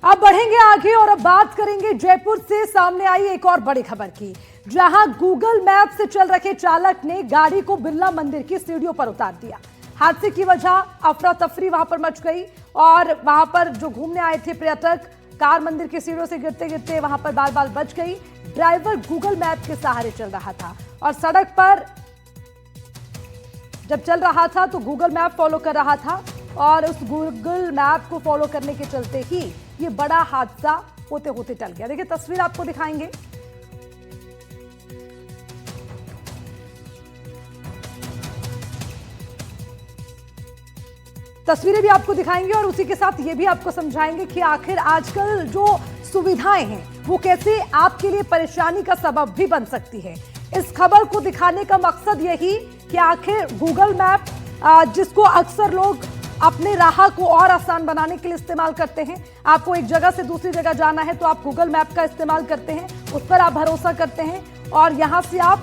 अब बढ़ेंगे आगे और अब बात करेंगे जयपुर से सामने आई एक और बड़ी खबर की, जहां गूगल मैप से चल रखे चालक ने गाड़ी को बिरला मंदिर की सीढ़ियों पर उतार दिया। हादसे की वजह अफरा तफरी वहां पर मच गई और वहां पर जो घूमने आए थे पर्यटक, कार मंदिर की सीढ़ियों से गिरते गिरते वहां पर बाल बाल बच गई। ड्राइवर गूगल मैप के सहारे चल रहा था और सड़क पर जब चल रहा था तो गूगल मैप फॉलो कर रहा था और उस गूगल मैप को फॉलो करने के चलते ही ये बड़ा हादसा होते होते टल गया। देखिए तस्वीर आपको दिखाएंगे। तस्वीरें भी आपको दिखाएंगे और उसी के साथ ये भी आपको समझाएंगे कि आखिर आजकल जो सुविधाएं हैं वो कैसे आपके लिए परेशानी का सबब भी बन सकती है। इस खबर को दिखाने का मकसद यही कि आखिर गूगल मैप जिसको अक्सर लोग अपने राह को और आसान बनाने के लिए इस्तेमाल करते हैं। आपको एक जगह से दूसरी जगह जाना है तो आप गूगल मैप का इस्तेमाल करते हैं, उस पर आप भरोसा करते हैं और यहां से आप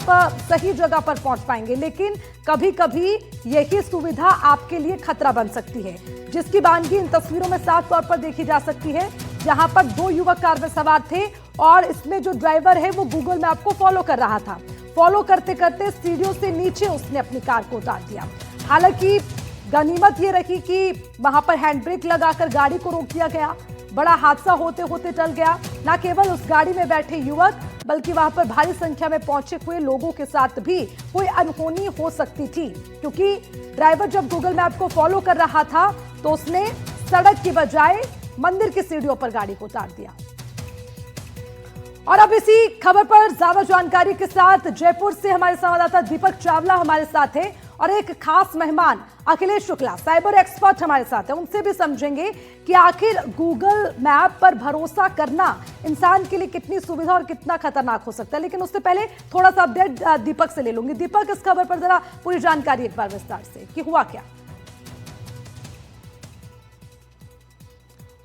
सही जगह पर पहुंच पाएंगे। लेकिन कभी कभी यही सुविधा आपके लिए खतरा बन सकती है, जिसकी बानगी इन तस्वीरों में साफ तौर पर देखी जा सकती है, जहां पर दो युवक कार में सवार थे और इसमें जो ड्राइवर है वो गूगल मैप को फॉलो कर रहा था। फॉलो करते करते सीढ़ियों से नीचे उसने अपनी कार को उतार दिया। हालांकि गनीमत ये रही कि वहां पर हैंड ब्रेक लगाकर गाड़ी को रोक दिया गया। बड़ा हादसा होते होते टल गया। न केवल उस गाड़ी में बैठे युवक बल्कि वहां पर भारी संख्या में पहुंचे हुए लोगों के साथ भी कोई अनहोनी हो सकती थी, क्योंकि ड्राइवर जब गूगल मैप को फॉलो कर रहा था तो उसने सड़क की बजाय मंदिर की सीढ़ियों पर गाड़ी को उतार दिया। और अब इसी खबर पर ज्यादा जानकारी के साथ जयपुर से हमारे संवाददाता दीपक चावला हमारे साथ है और एक खास मेहमान अखिलेश शुक्ला साइबर एक्सपर्ट हमारे साथ है। उनसे भी समझेंगे कि आखिर गूगल मैप पर भरोसा करना इंसान के लिए कितनी सुविधा और कितना खतरनाक हो सकता है। लेकिन उससे पहले थोड़ा सा अपडेट दीपक से ले लूंगी। दीपक, इस खबर पर जरा पूरी जानकारी एक बार विस्तार से कि हुआ क्या।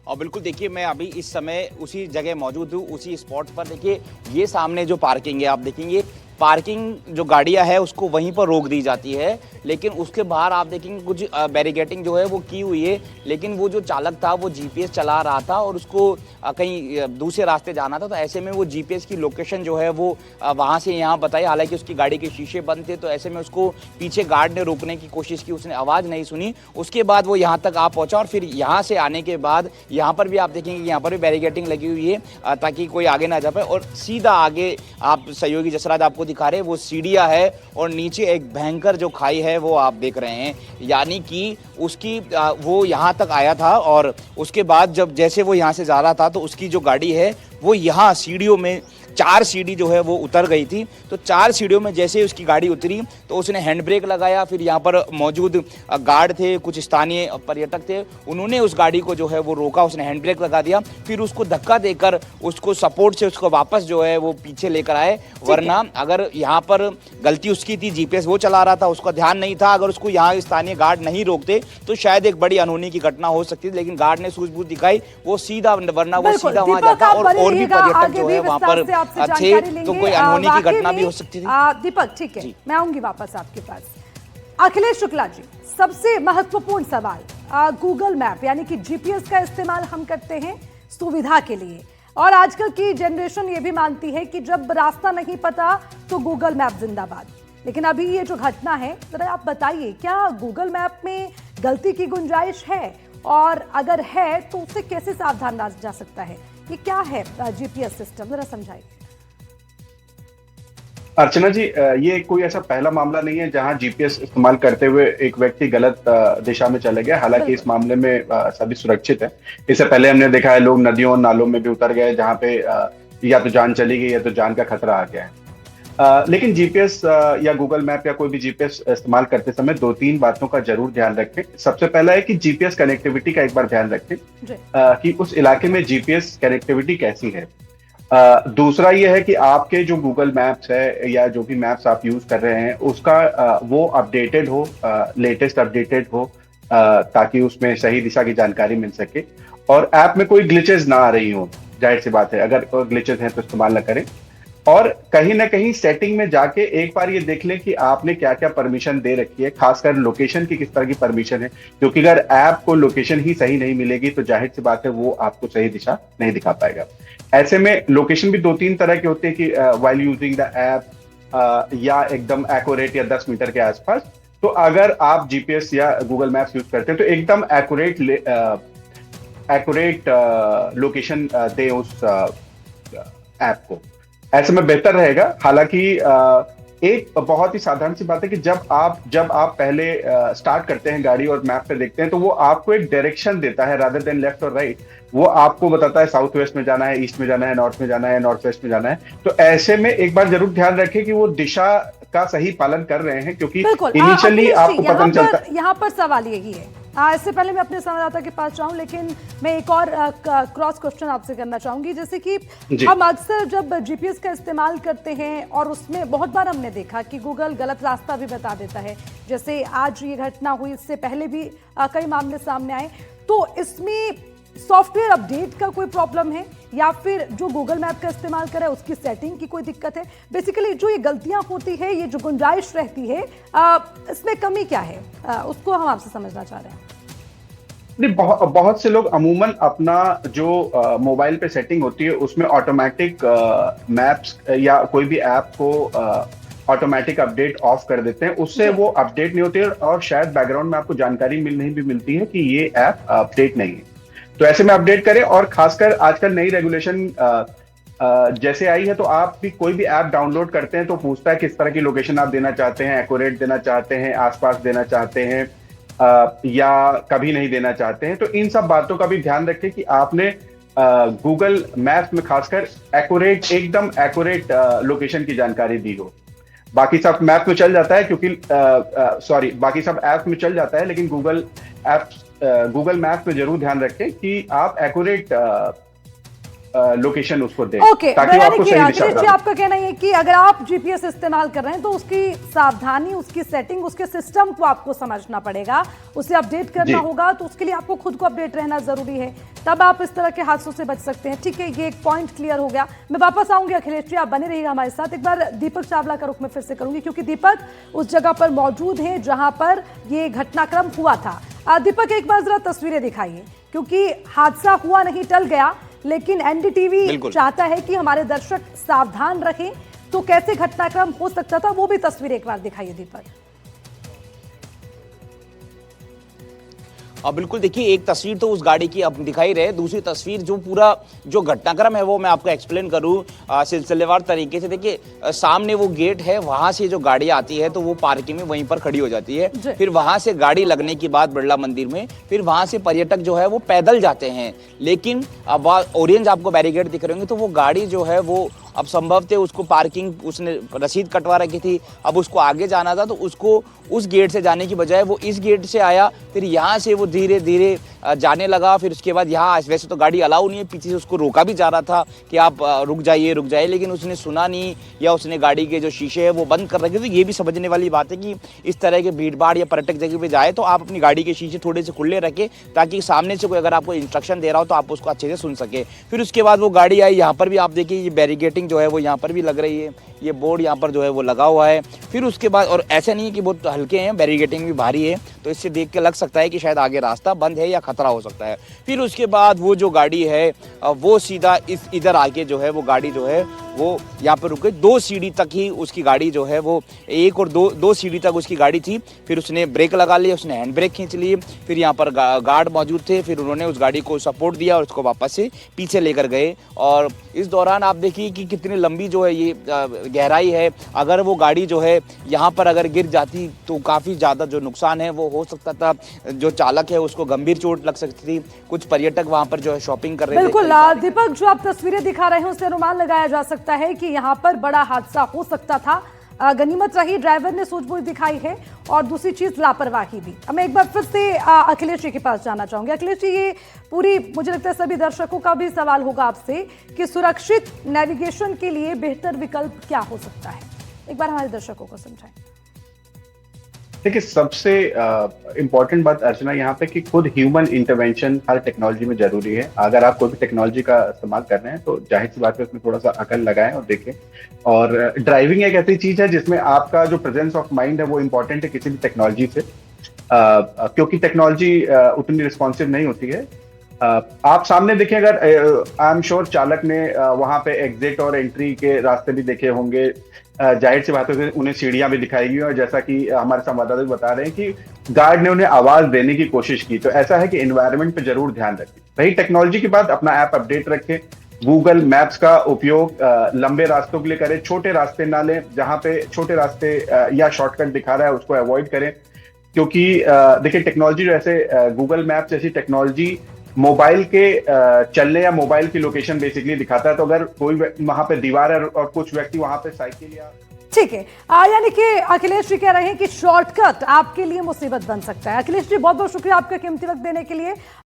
और बिल्कुल देखिए, मैं अभी इस समय उसी जगह मौजूद हूँ, उसी स्पॉट पर। देखिए ये सामने जो पार्किंग है, आप देखेंगे पार्किंग जो गाड़ियां है उसको वहीं पर रोक दी जाती है, लेकिन उसके बाहर आप देखेंगे कुछ बैरिकेटिंग जो है वो की हुई है। लेकिन वो जो चालक था वो जीपीएस चला रहा था और उसको कहीं दूसरे रास्ते जाना था, तो ऐसे में वो जीपीएस की लोकेशन जो है वो वहाँ से यहाँ बताई। हालांकि उसकी गाड़ी के शीशे बंद थे, तो ऐसे में उसको पीछे गार्ड ने रोकने की कोशिश की, उसने आवाज़ नहीं सुनी। उसके बाद वो यहाँ तक आ पहुँचा और फिर यहाँ से आने के बाद यहाँ पर भी आप देखेंगे यहाँ पर भी बैरिकेटिंग लगी हुई है ताकि कोई आगे ना जा पाए। और सीधा आगे आप सहयोगी जसराज आपको दिखा रहे, वो सीढ़ियां है और नीचे एक भयंकर जो खाई है वो आप देख रहे हैं। यानी कि उसकी वो यहां तक आया था और उसके बाद जब जैसे वो यहां से जा रहा था तो उसकी जो गाड़ी है वो यहां सीढ़ियों में 4 सीढ़ी जो है वो उतर गई थी। तो 4 सीढ़ियों में जैसे उसकी गाड़ी उतरी तो उसने हैंड ब्रेक लगाया। फिर यहाँ पर मौजूद गार्ड थे, कुछ स्थानीय पर्यटक थे, उन्होंने उस गाड़ी को जो है वो रोका, उसने हैंड ब्रेक लगा दिया। फिर उसको धक्का देकर उसको सपोर्ट से उसको वापस जो है वो पीछे लेकर आए। वरना अगर यहाँ पर गलती उसकी थी, जीपीएस वो चला रहा था, उसका ध्यान नहीं था, अगर उसको यहाँ स्थानीय गार्ड नहीं रोकते तो शायद एक बड़ी अनहोनी की घटना हो सकती थी। लेकिन गार्ड ने सूझबूझ दिखाई, वो सीधा, वरना वो सीधा वहां जाता और भी पर्यटक जो है वहां पर थे, तो कोई अनहोनी की घटना भी हो सकती थी। दीपक, ठीक है, मैं आऊंगी वापस आपके पास। अखिलेश शुक्ला जी, सबसे महत्वपूर्ण सवाल, गूगल मैप यानी कि जीपीएस का इस्तेमाल हम करते हैं सुविधा के लिए, और आजकल की जनरेशन ये भी मानती है कि जब रास्ता नहीं पता तो गूगल मैप जिंदाबाद। लेकिन अभी ये जो घटना है, जरा आप बताइए, क्या गूगल मैप में गलती की गुंजाइश है और अगर है तो उससे कैसे सावधान रहा जा सकता है? ये क्या है जीपीएस सिस्टम, जरा समझाइए। अर्चना जी, ये कोई ऐसा पहला मामला नहीं है जहां जीपीएस इस्तेमाल करते हुए एक व्यक्ति गलत दिशा में चले गया। हालांकि इस मामले में सभी सुरक्षित है। इससे पहले हमने देखा है लोग नदियों और नालों में भी उतर गए, जहां पे या तो जान चली गई या तो जान का खतरा आ गया है। लेकिन जीपीएस या गूगल मैप या कोई भी जीपीएस इस्तेमाल करते समय 2-3 बातों का जरूर ध्यान रखें। सबसे पहला है कि जीपीएस कनेक्टिविटी का एक बार ध्यान रखें कि उस इलाके में जीपीएस कनेक्टिविटी कैसी है। दूसरा ये है कि आपके जो गूगल मैप्स है या जो भी मैप्स आप यूज कर रहे हैं उसका वो अपडेटेड हो, लेटेस्ट अपडेटेड हो, ताकि उसमें सही दिशा की जानकारी मिल सके और ऐप में कोई ग्लिचेस ना आ रही हो। जाहिर सी बात है, अगर ग्लिचेस हैं तो इस्तेमाल ना करें। और कहीं ना कहीं सेटिंग में जाके एक बार ये देख लें कि आपने क्या क्या परमिशन दे रखी है, खासकर लोकेशन की किस तरह की परमिशन है, क्योंकि अगर ऐप को लोकेशन ही सही नहीं मिलेगी तो जाहिर सी बात है वो आपको सही दिशा नहीं दिखा पाएगा। ऐसे में लोकेशन भी 2-3 तरह के होते हैं कि व्हाइल यूजिंग द ऐप या एकदम एक्यूरेट या 10 मीटर के आसपास। तो अगर आप जीपीएस या गूगल मैप्स यूज करते हैं तो एकदम एक्यूरेट लोकेशन दे उस ऐप को, ऐसे में बेहतर रहेगा। हालांकि एक बहुत ही साधारण सी बात है कि जब आप पहले स्टार्ट करते हैं गाड़ी और मैप पे देखते हैं तो वो आपको एक डायरेक्शन देता है रादर देन लेफ्ट और राइट। वो आपको बताता है साउथ वेस्ट में जाना है, ईस्ट में जाना है, नॉर्थ में जाना है, नॉर्थ वेस्ट में जाना है। तो ऐसे में एक बार जरूर ध्यान रखें कि वो दिशा का सही पालन कर रहे हैं, क्योंकि इनिशियली आपको पता नहीं चलता। यहाँ पर सवाल यही है, इससे पहले मैं अपने संवाददाता के पास जाऊं, लेकिन मैं एक और क्रॉस क्वेश्चन आपसे करना चाहूंगी। जैसे कि हम अक्सर जब जीपीएस का इस्तेमाल करते हैं और उसमें बहुत बार हमने देखा कि गूगल गलत रास्ता भी बता देता है, जैसे आज ये घटना हुई, इससे पहले भी कई मामले सामने आए। तो इसमें सॉफ्टवेयर अपडेट का कोई प्रॉब्लम है या फिर जो गूगल मैप का इस्तेमाल करे उसकी सेटिंग की कोई दिक्कत है? बेसिकली जो ये गलतियां होती है, ये जो गुंजाइश रहती है, इसमें कमी क्या है, उसको हम आपसे समझना चाह रहे हैं। नहीं, बहुत से लोग अमूमन अपना जो मोबाइल पे सेटिंग होती है उसमें ऑटोमेटिक मैप्स या कोई भी ऐप को ऑटोमेटिक अपडेट ऑफ कर देते हैं। उससे वो अपडेट नहीं होती है और शायद बैकग्राउंड में आपको जानकारी नहीं भी मिलती है कि ये ऐप अपडेट नहीं है। तो ऐसे में अपडेट करें। और खासकर आजकल नई रेगुलेशन जैसे आई है तो आप भी कोई भी ऐप डाउनलोड करते हैं तो पूछता है किस तरह की लोकेशन आप देना चाहते हैं, एक्यूरेट देना चाहते हैं, आसपास देना चाहते हैं या कभी नहीं देना चाहते हैं। तो इन सब बातों का भी ध्यान रखें कि आपने गूगल मैप्स में खासकर एक्यूरेट, एकदम एक्यूरेट लोकेशन की जानकारी दी हो। बाकी सब मैप में चल जाता है, क्योंकि बाकी सब ऐप में चल जाता है, लेकिन गूगल मैप में जरूर ध्यान रखें कि आप एक्यूरेट लोकेशन उसको दें, ताकि आपको सही दिशा मिले। आपका कहना है कि अगर आप जीपीएस इस्तेमाल कर रहे हैं तो उसकी सावधानी, उसकी सेटिंग, उसके सिस्टम को आपको समझना पड़ेगा, उसे अपडेट करना होगा। तो उसके लिए आपको खुद को अपडेट रहना जरूरी है, तब आप इस तरह के हादसों से बच सकते हैं। ठीक है, ये एक पॉइंट क्लियर हो गया। मैं वापस आऊंगी अखिलेश जी, आप बने रहिएगा हमारे साथ। एक बार दीपक चावला का रुख में फिर से करूंगी, क्योंकि दीपक उस जगह पर मौजूद है जहां पर ये घटनाक्रम हुआ था। दीपक, एक बार जरा तस्वीरें दिखाइए, क्योंकि हादसा हुआ नहीं, टल गया, लेकिन एनडीटीवी चाहता है कि हमारे दर्शक सावधान रहें। तो कैसे घटनाक्रम हो सकता था, वो भी तस्वीर एक बार दिखाइए दीपक। बिल्कुल, देखिए, एक तस्वीर तो उस गाड़ी की अब दिखाई रहे, दूसरी तस्वीर जो पूरा जो घटनाक्रम है वो मैं आपको एक्सप्लेन करूं सिलसिलेवार तरीके से। देखिए, सामने वो गेट है, वहां से जो गाड़ी आती है तो वो पार्किंग में वहीं पर खड़ी हो जाती है। फिर वहां से गाड़ी लगने के बाद बिरला मंदिर में, फिर वहां से पर्यटक जो है वो पैदल जाते हैं। लेकिन अब ऑरेंज आपको बैरिकेड दिख रहे होंगे, तो वो गाड़ी जो है वो अब संभव थे उसको पार्किंग, उसने रसीद कटवा रखी थी, अब उसको आगे जाना था तो उसको उस गेट से जाने की बजाय वो इस गेट से आया, फिर यहाँ से वो धीरे धीरे जाने लगा। फिर उसके बाद यहाँ वैसे तो गाड़ी अलाउ नहीं है, पीछे से उसको रोका भी जा रहा था कि आप रुक जाइए, लेकिन उसने सुना नहीं, या उसने गाड़ी के जो शीशे है वो बंद कर रखे। तो ये भी समझने वाली बात है कि इस तरह के भीड़ भाड़ या पर्यटक जगह पे जाए तो आप अपनी गाड़ी के शीशे थोड़े से खुले रखें, ताकि सामने से कोई अगर आपको इंस्ट्रक्शन दे रहा हो तो आप उसको अच्छे से सुन सके। फिर उसके बाद वो गाड़ी आई, यहाँ पर भी आप देखिए ये बैरिकेटिंग जो है वो यहाँ पर भी लग रही है, ये बोर्ड यहाँ पर जो है वो लगा हुआ है। फिर उसके बाद, और ऐसा नहीं है कि बहुत हल्के हैं, बैरिकेटिंग भी भारी है, तो इससे देख के लग सकता है कि शायद आगे रास्ता बंद है या खतरा हो सकता है। फिर उसके बाद वो जो गाड़ी है वो सीधा इधर आके जो है वो गाड़ी जो है वो यहाँ पर रुक गई। 2 सीढ़ी तक ही उसकी गाड़ी जो है वो, 1 और 2 सीढ़ी तक उसकी गाड़ी थी। फिर उसने ब्रेक लगा लिया, उसने हैंड ब्रेक खींच लिए। फिर यहाँ पर गार्ड मौजूद थे, फिर उन्होंने उस गाड़ी को सपोर्ट दिया और उसको वापस से पीछे लेकर गए। और इस दौरान आप देखिए कि कितनी लंबी जो है ये गहराई है। अगर वो गाड़ी जो है यहाँ पर अगर गिर जाती तो काफ़ी ज़्यादा जो नुकसान है वो हो सकता था। जो चालक है उसको गंभीर चोट लग सकती थी। कुछ पर्यटक वहाँ पर जो है शॉपिंग कर रहे थे। बिल्कुल दीपक, जो आप तस्वीरें दिखा रहे हैं उससे अनुमान लगाया जा सकता है कि यहाँ पर बड़ा हादसा हो सकता था। गनीमत रही ड्राइवर ने सूझबूझ दिखाई है, और दूसरी चीज लापरवाही भी। अब मैं एक बार फिर से अखिलेश जी के पास जाना चाहूंगी। अखिलेश जी, ये पूरी, मुझे लगता है सभी दर्शकों का भी सवाल होगा आपसे कि सुरक्षित नेविगेशन के लिए बेहतर विकल्प क्या हो सकता है, एक बार हमारे दर्शकों को समझाएं। देखिए, सबसे इम्पोर्टेंट बात अर्चना यहाँ पे कि खुद ह्यूमन इंटरवेंशन हर टेक्नोलॉजी में जरूरी है। अगर आप कोई भी टेक्नोलॉजी का इस्तेमाल कर रहे हैं तो जाहिर सी बात है उसमें थोड़ा सा अकल लगाएं और देखें। और ड्राइविंग एक ऐसी चीज है जिसमें आपका जो प्रेजेंस ऑफ माइंड है वो इम्पोर्टेंट है किसी भी टेक्नोलॉजी से, क्योंकि टेक्नोलॉजी उतनी रिस्पॉन्सिव नहीं होती है। आप सामने देखें, अगर आई एम श्योर चालक ने वहां पे एग्जिट और एंट्री के रास्ते भी देखे होंगे, जाहिर सी बात है उन्हें सीढ़ियां भी दिखाई गई, और जैसा कि हमारे संवाददाता भी बता रहे हैं कि गार्ड ने उन्हें आवाज देने की कोशिश की। तो ऐसा है कि एनवायरनमेंट पे जरूर ध्यान रखें। रही टेक्नोलॉजी की बात, अपना ऐप अपडेट रखें। गूगल मैप्स का उपयोग लंबे रास्तों के लिए करें, छोटे रास्ते ना लें। जहां पे छोटे रास्ते या शॉर्टकट दिखा रहा है उसको अवॉइड करें, क्योंकि देखिए टेक्नोलॉजी जैसे गूगल मैप जैसी टेक्नोलॉजी मोबाइल के चलने या मोबाइल की लोकेशन बेसिकली दिखाता है। तो अगर कोई वहां पे दीवार है और कुछ व्यक्ति वहां पे साइकिल या ठीक है, यानी कि अखिलेश जी कह रहे हैं कि शॉर्टकट आपके लिए मुसीबत बन सकता है। अखिलेश जी बहुत बहुत शुक्रिया आपका कीमती वक्त देने के लिए।